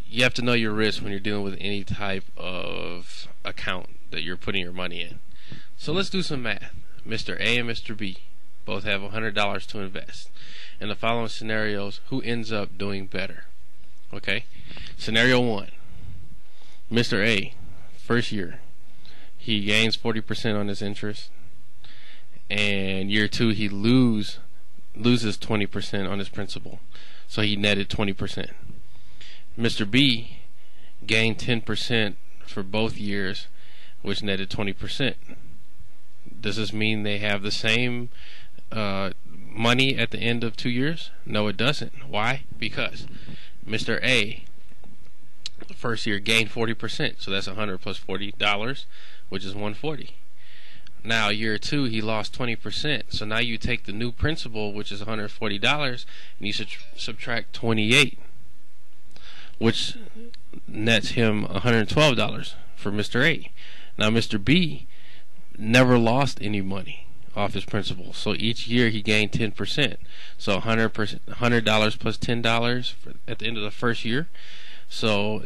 you have to know your risk when you're dealing with any type of account that you're putting your money in. So let's do some math. Mr. A and Mr. B both have $100 to invest. In the following scenarios, who ends up doing better? Okay. Scenario 1. Mr. A, first year, he gains 40% on his interest, and year 2 he loses 20% on his principal, so he netted 20%. Mr. B gained 10% for both years, which netted 20%. Does this mean they have the same money at the end of 2 years? No, it doesn't. Why? Because Mr. A, the first year, gained 40%, so that's $100 plus $40, which is $140. Now, year 2, he lost 20%, so now you take the new principal, which is $140, and you subtract 28, which nets him $112 for Mr. A. Now, Mr. B never lost any money off his principal, so each year he gained 10%. So $100 plus $10 at the end of the first year. So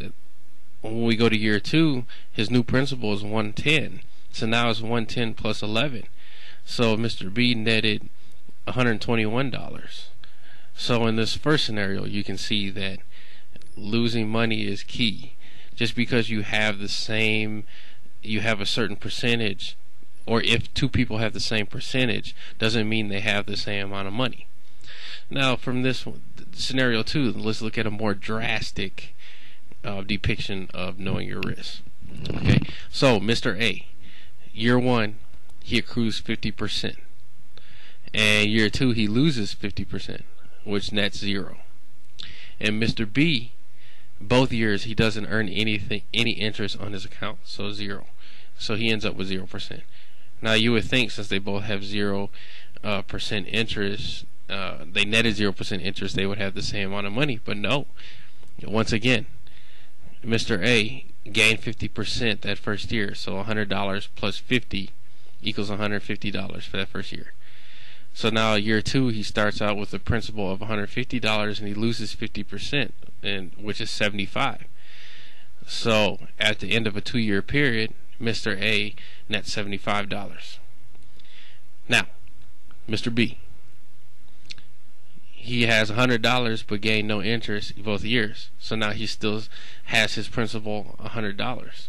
when we go to year 2, his new principal is $110. So now it's $110 plus 11. So Mr. B netted $121. So in this first scenario, you can see that losing money is key. Just because you have a certain percentage, or if two people have the same percentage, doesn't mean they have the same amount of money. Now, from this scenario 2, let's look at a more drastic depiction of knowing your risk. Okay, so Mr. A, year 1, he accrues 50%, and year 2 he loses 50%, which nets 0. And Mr. B, both years he doesn't earn any interest on his account, so 0. So he ends up with 0%. Now you would think, since they both have 0% interest, they netted 0% interest, they would have the same amount of money. But no. Once again, Mr. A gained 50% that first year, so $100 plus 50 equals $150 for that first year. So now year 2, he starts out with a principal of $150 and he loses 50%, which is $75. So at the end of a 2-year period, Mr. A nets $75. Now, Mr. B, he has $100 but gained no interest both years. So now he still has his principal $100.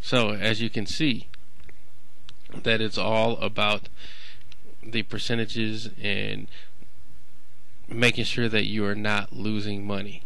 So as you can see, that it's all about the percentages and making sure that you are not losing money.